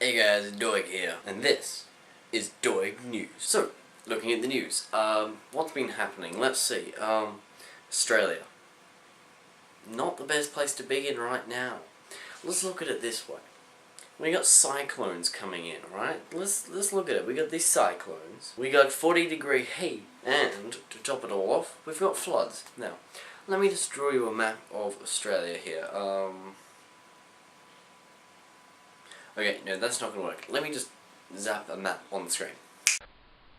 Hey guys, it's Doig here, and this is Doig News. So, looking at the news, what's been happening? Let's see, Australia. Not the best place to be in right now. Let's look at it this way. We got cyclones coming in, right? Let's look at it. We got these cyclones, we got 40-degree heat, and, to top it all off, we've got floods. Now, let me just draw you a map of Australia here. Okay, no, that's not going to work. Let me just zap a map on the screen.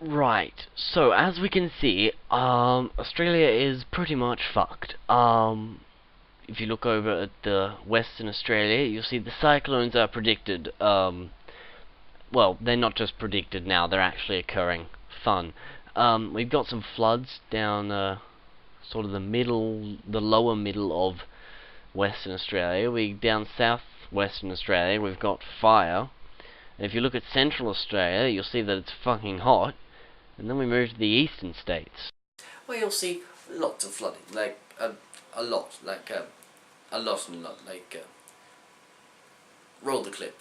Right, so as we can see, Australia is pretty much fucked. If you look over at the Western Australia, you'll see the cyclones are predicted. Well, they're not just predicted now, they're actually occurring. Fun. We've got some floods down, sort of the lower middle of Western Australia. Down south Western Australia, we've got fire. And if you look at Central Australia, you'll see that it's fucking hot. And then we move to the eastern states. Well, you'll see lots of flooding, like a lot, like roll the clip.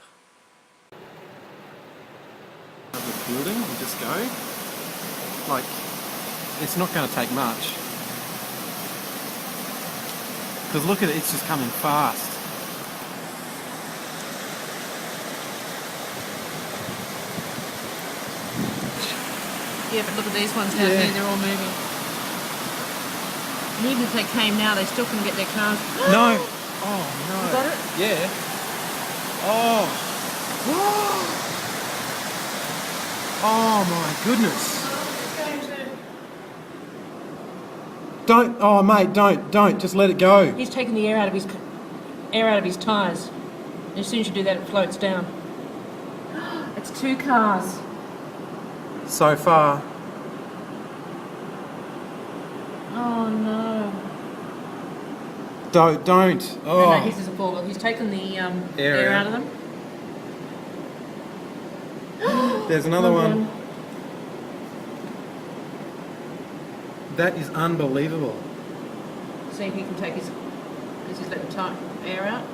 Of the building, we just go. Like, it's not going to take much. Because look at it, it's just coming fast. Yeah, but look at these ones down here, they're all moving. And even if they came now, they still couldn't get their cars. No! Oh, no. Is that it? Yeah. Oh. Oh, my goodness. Don't, oh, mate, don't. Just let it go. He's taking the air out of his tyres. And as soon as you do that, it floats down. It's 2 cars. So far. Oh no. Don't. Oh. No, his is a ball. He's taken the air out of them. There's another one. That is unbelievable. See if he can take his... Because he's let the air out.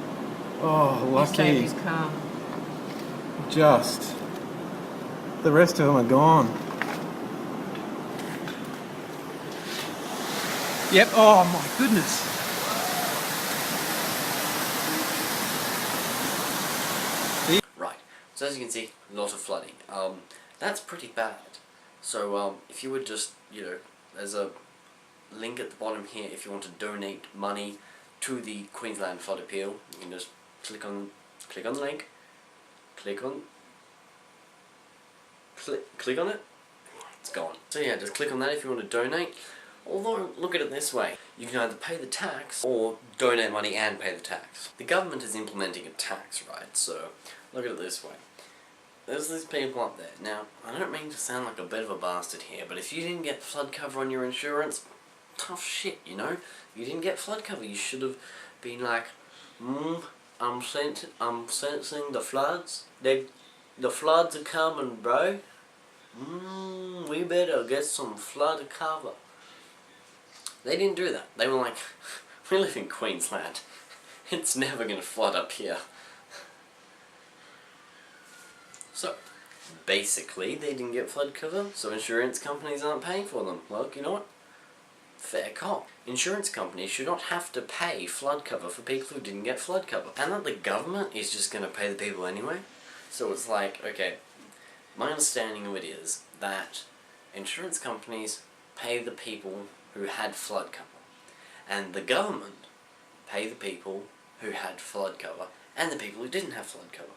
Oh, lucky. He saved his car. Just. The rest of them are gone. Yep. Oh my goodness. Right. So as you can see, a lot of flooding. That's pretty bad. So if you would just, there's a link at the bottom here if you want to donate money to the Queensland Flood Appeal. You can just click on the link, click on it, it's gone. So yeah, just click on that if you want to donate. Although, look at it this way, you can either pay the tax or donate money and pay the tax. The government is implementing a tax, right? So, look at it this way. There's these people up there. Now, I don't mean to sound like a bit of a bastard here, but if you didn't get flood cover on your insurance, tough shit, you know? If you didn't get flood cover, you should have been like, I'm sensing the floods. The floods are coming, bro. We better get some flood cover. They didn't do that. They were like, we live in Queensland. It's never going to flood up here. So, basically, they didn't get flood cover, so insurance companies aren't paying for them. Well, you know what? Fair cop. Insurance companies should not have to pay flood cover for people who didn't get flood cover. And that the government is just going to pay the people anyway. So it's like, okay, my understanding of it is that insurance companies pay the people who had flood cover, and the government pay the people who had flood cover, and the people who didn't have flood cover.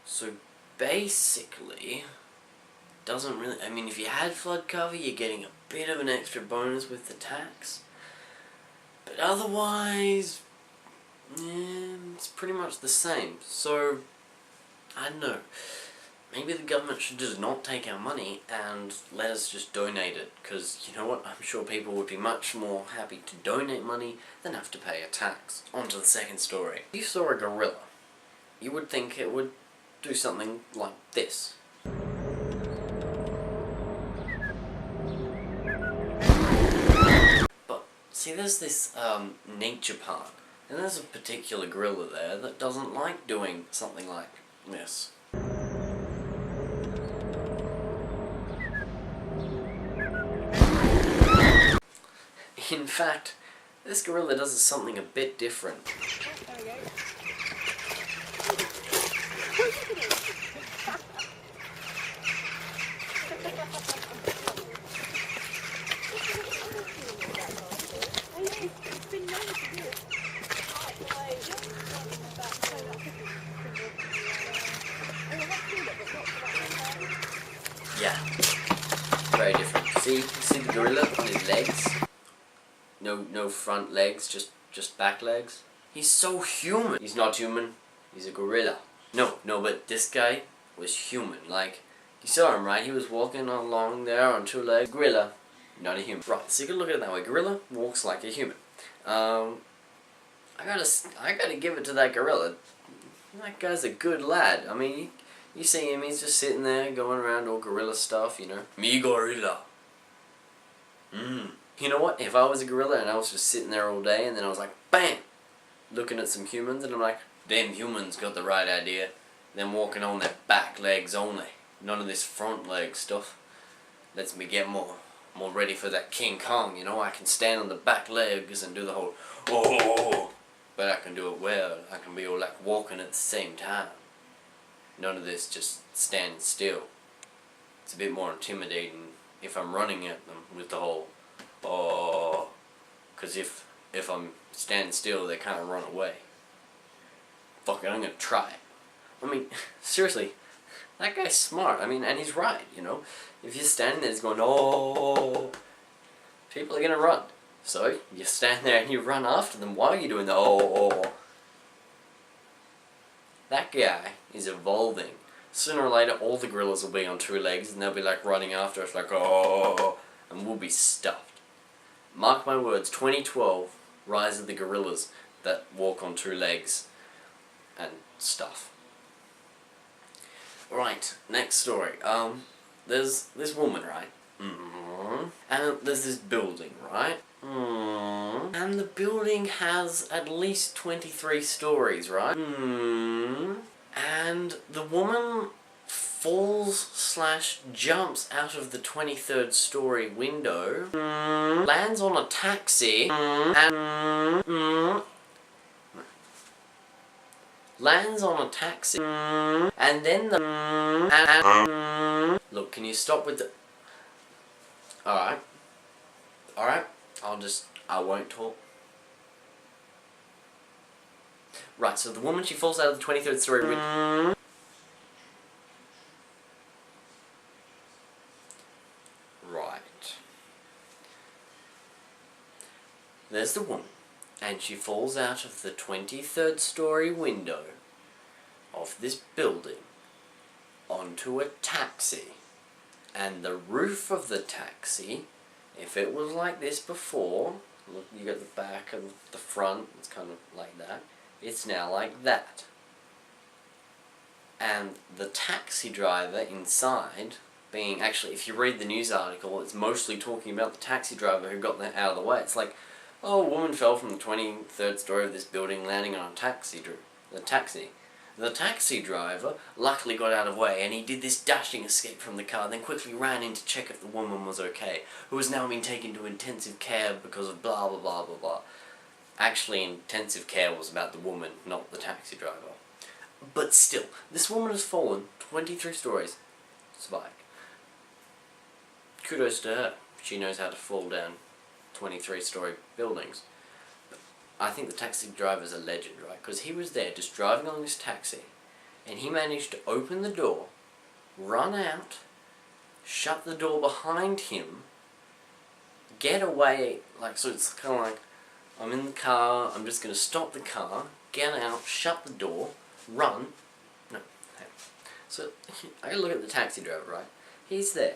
So basically, doesn't really, I mean, if you had flood cover, you're getting a bit of an extra bonus with the tax, but otherwise, it's pretty much the same. So, I don't know. Maybe the government should just not take our money and let us just donate it, because you know what, I'm sure people would be much more happy to donate money than have to pay a tax. On to the second story. If you saw a gorilla, you would think it would do something like this. But, see, there's this nature park, and there's a particular gorilla there that doesn't like doing something like Yes. In fact, this gorilla does something a bit different. Yeah, very different. See the gorilla on his legs? No front legs, just back legs. He's so human. He's not human. He's a gorilla. No, but this guy was human. Like, you saw him, right? He was walking along there on two legs. Gorilla, not a human. Right, so you can look at it that way. Gorilla walks like a human. I gotta give it to that gorilla. That guy's a good lad. I mean, you see him, he's just sitting there going around all gorilla stuff, you know. Me gorilla. You know what? If I was a gorilla and I was just sitting there all day and then I was like, BAM! Looking at some humans and I'm like, them humans got the right idea. Them walking on their back legs only. None of this front leg stuff. Lets me get more ready for that King Kong, you know. I can stand on the back legs and do the whole, oh, but I can do it well. I can be all like walking at the same time. None of this just standing still. It's a bit more intimidating if I'm running at them with the whole, oh, because if I'm standing still, they kind of run away. Fuck it, I'm gonna try it. I mean, seriously, that guy's smart. I mean, and he's right, you know. If you're standing there, it's going, oh, people are gonna run. So you stand there and you run after them while you're doing the oh. That guy is evolving. Sooner or later, all the gorillas will be on two legs and they'll be like running after us like, oh, and we'll be stuffed. Mark my words, 2012, Rise of the Gorillas that walk on two legs and stuff. Right, next story. There's this woman, right? And there's this building, right? And the building has at least 23 stories, right? And the woman falls/jumps out of the 23rd story window, lands on a taxi, and lands on a taxi, and then the look, can you stop with the... Alright, I won't talk. Right, so the woman, she falls out of the 23rd story window. Right. There's the woman, and she falls out of the 23rd story window of this building onto a taxi. And the roof of the taxi, if it was like this before, look, you got the back and the front, it's kind of like that. It's now like that. And the taxi driver inside, being, actually, if you read the news article, it's mostly talking about the taxi driver who got out of the way. It's like, oh, a woman fell from the 23rd story of this building landing on a taxi. The taxi driver luckily got out of the way and he did this dashing escape from the car, then quickly ran in to check if the woman was okay, who was now being taken to intensive care because of blah blah blah blah blah. Actually, intensive care was about the woman, not the taxi driver. But still, this woman has fallen 23 stories. Spike. Kudos to her. She knows how to fall down 23-story buildings. I think the taxi driver's a legend, right? Because he was there just driving along his taxi and he managed to open the door, run out, shut the door behind him, get away, like, so it's kind of like, I'm in the car, I'm just going to stop the car, get out, shut the door, run. No, hey. So, I gotta look at the taxi driver, right? He's there,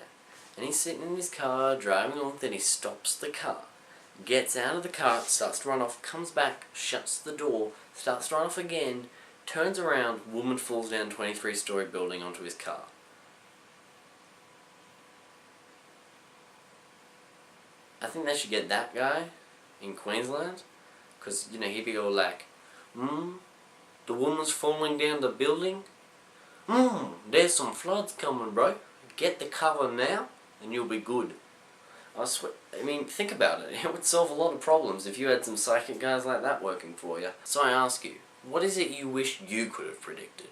and he's sitting in his car, driving along, then he stops the car, gets out of the car, starts to run off, comes back, shuts the door, starts to run off again, turns around, woman falls down 23-story building onto his car. I think they should get that guy in Queensland, because, you know, he'd be all like, the woman's falling down the building, there's some floods coming, bro. Get the cover now, and you'll be good. I mean, think about it. It would solve a lot of problems if you had some psychic guys like that working for you. So I ask you, what is it you wish you could have predicted?